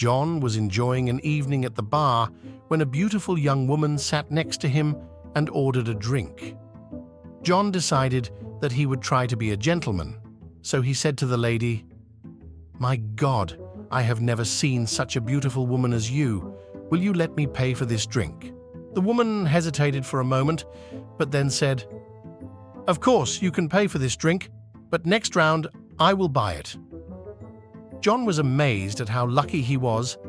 John was enjoying an evening at the bar when a beautiful young woman sat next to him and ordered a drink. John decided that he would try to be a gentleman, so he said to the lady, "My God, I have never seen such a beautiful woman as you. Will you let me pay for this drink?" The woman hesitated for a moment, but then said, "Of course, you can pay for this drink, but next round I will buy it." John was amazed at how lucky he was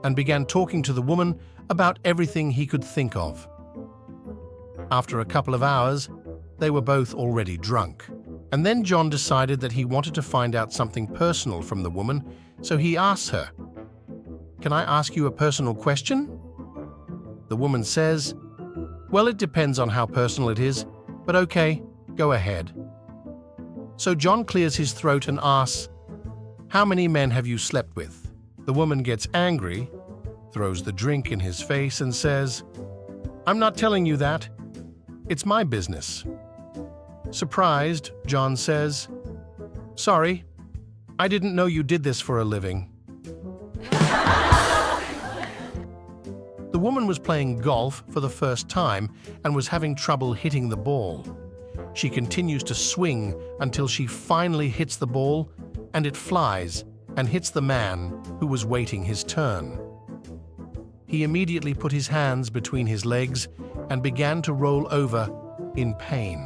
and began talking to the woman about everything he could think of. After a couple of hours, they were both already drunk, and then John decided that he wanted to find out something personal from the woman, so he asked her, "Can I ask you a personal question?" The woman says, "Well, it depends on how personal it is, but okay, go ahead." So John clears his throat and asks, "How many men have you slept with?" The woman gets angry, throws the drink in his face and says, "I'm not telling you that. It's my business." Surprised, John says, "Sorry, I didn't know you did this for a living." The woman was playing golf for the first time and was having trouble hitting the ball. She continues to swing until she finally hits the ball, and it flies and hits the man who was waiting his turn. He immediately put his hands between his legs and began to roll over in pain.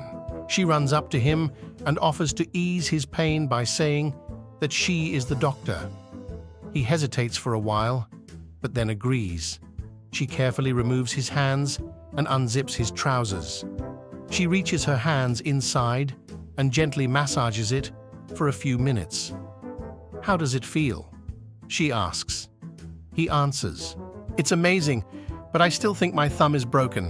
She runs up to him and offers to ease his pain by saying that she is the doctor. He hesitates for a while, but then agrees. She carefully removes his hands and unzips his trousers. She reaches her hands inside and gently massages it for a few minutes. "How does it feel?" she asks. He answers, "It's amazing, but I still think my thumb is broken."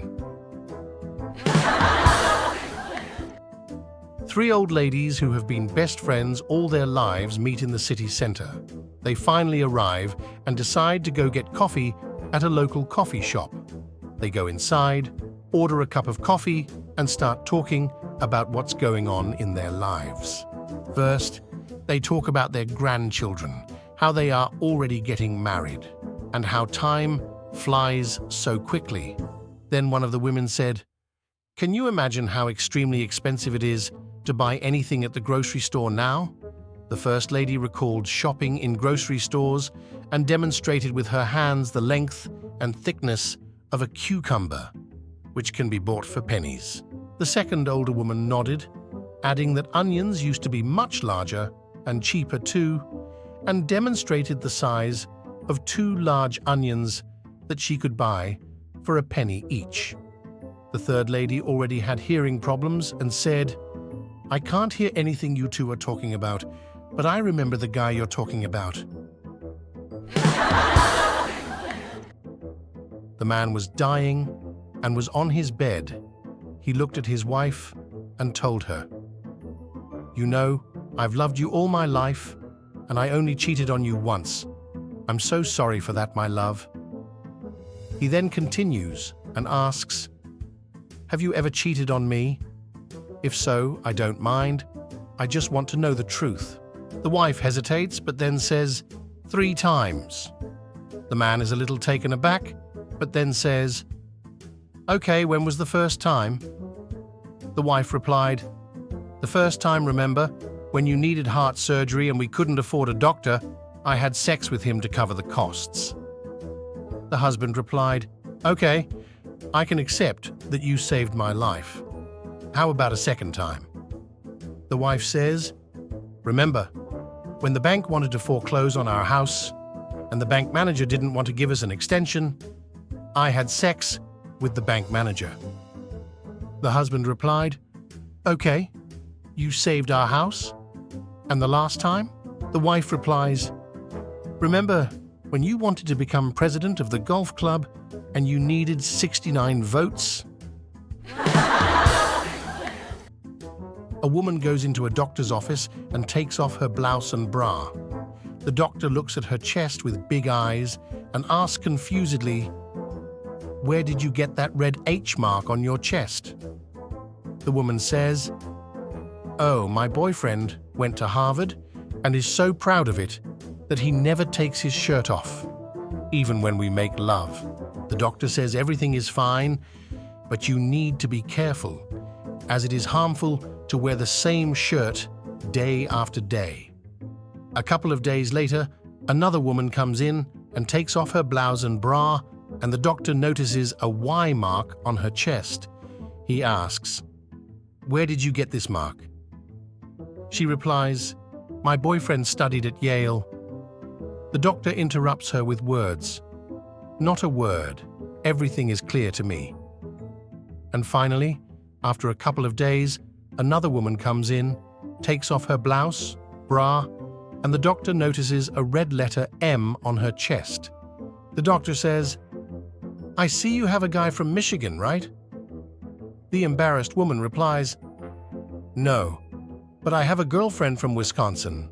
Three old ladies who have been best friends all their lives meet in the city center. They finally arrive and decide to go get coffee at a local coffee shop. They go inside, order a cup of coffee, and start talking about what's going on in their lives. First, they talk about their grandchildren, how they are already getting married, and how time flies so quickly. Then one of the women said, "Can you imagine how extremely expensive it is to buy anything at the grocery store now?" The first lady recalled shopping in grocery stores and demonstrated with her hands the length and thickness of a cucumber, which can be bought for pennies. The second older woman nodded, adding that onions used to be much larger and cheaper too, and demonstrated the size of 2 large onions that she could buy for a penny each. The third lady already had hearing problems and said, "I can't hear anything you two are talking about, but I remember the guy you're talking about." The man was dying and was on his bed. He looked at his wife and told her, "You know, I've loved you all my life, and I only cheated on you once. I'm so sorry for that, my love." He then continues and asks, "Have you ever cheated on me? If so, I don't mind. I just want to know the truth." The wife hesitates, but then says, 3 times. The man is a little taken aback, but then says, "Okay, when was the first time?" The wife replied, "The first time, remember, when you needed heart surgery and we couldn't afford a doctor, I had sex with him to cover the costs." The husband replied, "Okay, I can accept that you saved my life. How about a second time?" The wife says, "Remember, when the bank wanted to foreclose on our house and the bank manager didn't want to give us an extension, I had sex with the bank manager." The husband replied, "Okay, you saved our house? And the last time?" The wife replies, "Remember when you wanted to become president of the golf club and you needed 69 votes?" A woman goes into a doctor's office and takes off her blouse and bra. The doctor looks at her chest with big eyes and asks confusedly, "Where did you get that red H mark on your chest?" The woman says, "Oh, my boyfriend went to Harvard and is so proud of it that he never takes his shirt off." even when we make love. The doctor says everything is fine, but you need to be careful, as it is harmful to wear the same shirt day after day. A couple of days later, another woman comes in and takes off her blouse and bra, and the doctor notices a Y mark on her chest. He asks, "Where did you get this mark?" She replies, "My boyfriend studied at Yale." The doctor interrupts her with words, "Not a word. Everything is clear to me." And finally, after a couple of days, another woman comes in, takes off her blouse, bra, and the doctor notices a red letter M on her chest. The doctor says, "I see you have a guy from Michigan, right?" The embarrassed woman replies, "No, but I have a girlfriend from Wisconsin."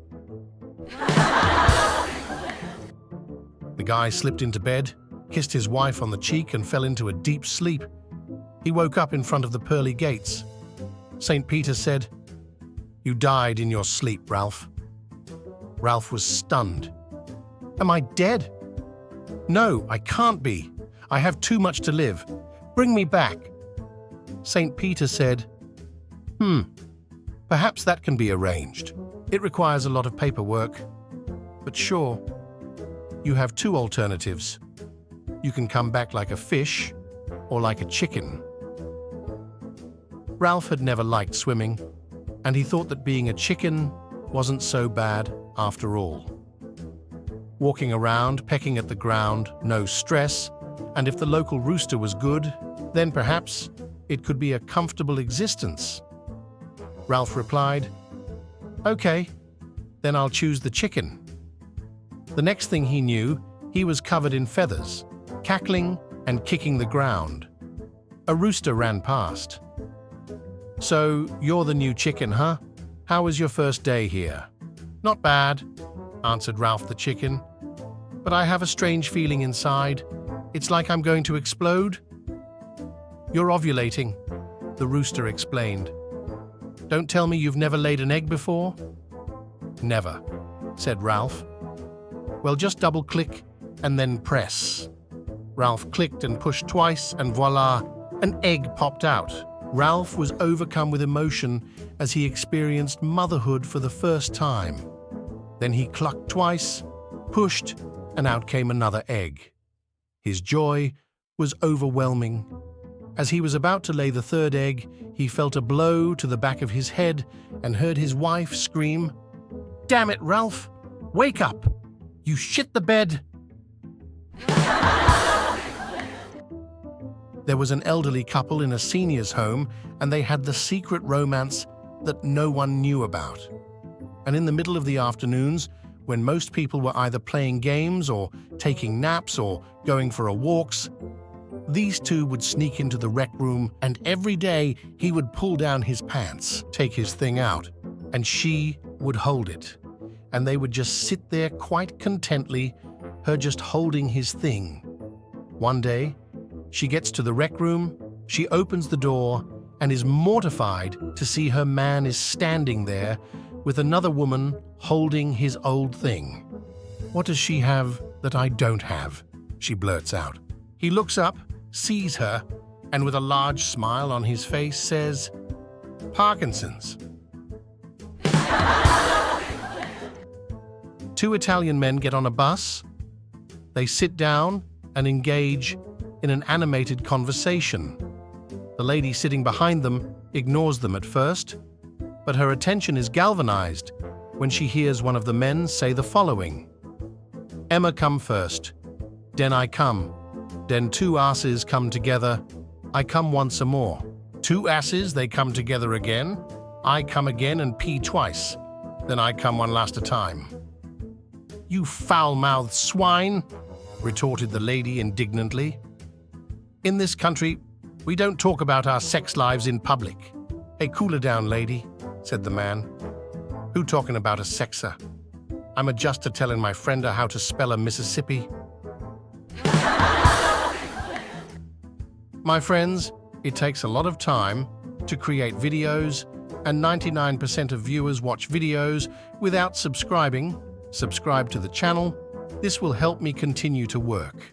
The guy slipped into bed, kissed his wife on the cheek, and fell into a deep sleep. He woke up in front of the pearly gates. St. Peter said, "You died in your sleep, Ralph." Ralph was stunned. "Am I dead?" "No, I can't be. I have too much to live. Bring me back." St. Peter said, Perhaps that can be arranged. It requires a lot of paperwork. But sure, you have two alternatives. You can come back like a fish or like a chicken." Ralph had never liked swimming, and he thought that being a chicken wasn't so bad after all. Walking around, pecking at the ground, no stress, and if the local rooster was good, then perhaps it could be a comfortable existence. Ralph replied, "Okay, then I'll choose the chicken." The next thing he knew, he was covered in feathers, cackling and kicking the ground. A rooster ran past. "So, you're the new chicken, huh? How was your first day here?" "Not bad," answered Ralph the chicken. "But I have a strange feeling inside. It's like I'm going to explode." "You're ovulating," the rooster explained. "Don't tell me you've never laid an egg before?" "Never," said Ralph. "Well, just double-click and then press." Ralph clicked and pushed twice, and voila, an egg popped out. Ralph was overcome with emotion as he experienced motherhood for the first time. Then he clucked twice, pushed, and out came another egg. His joy was overwhelming. As he was about to lay the third egg, he felt a blow to the back of his head and heard his wife scream, "Damn it, Ralph! Wake up! You shit the bed!" There was an elderly couple in a senior's home, and they had the secret romance that no one knew about. And in the middle of the afternoons, when most people were either playing games or taking naps or going for walks, these two would sneak into the rec room, and every day he would pull down his pants, take his thing out, and she would hold it. And they would just sit there quite contently, her just holding his thing. One day, she gets to the rec room, she opens the door, and is mortified to see her man is standing there with another woman holding his old thing. "What does she have that I don't have?" she blurts out. He looks up, sees her, and with a large smile on his face says, "Parkinson's." Two Italian men get on a bus. They sit down and engage in an animated conversation. The lady sitting behind them ignores them at first, but her attention is galvanized when she hears one of the men say the following: "Emma come first, den I come, den two asses come together, I come once a more. Two asses, they come together again, I come again and pee twice, then I come one last a time." "You foul-mouthed swine," retorted the lady indignantly. "In this country, we don't talk about our sex lives in public." "Hey, cool her down, lady," said the man. "Who talking about a sexer? I'm a just telling my friend how to spell a Mississippi." My friends, it takes a lot of time to create videos, and 99% of viewers watch videos without subscribing. Subscribe to the channel This will help me continue to work.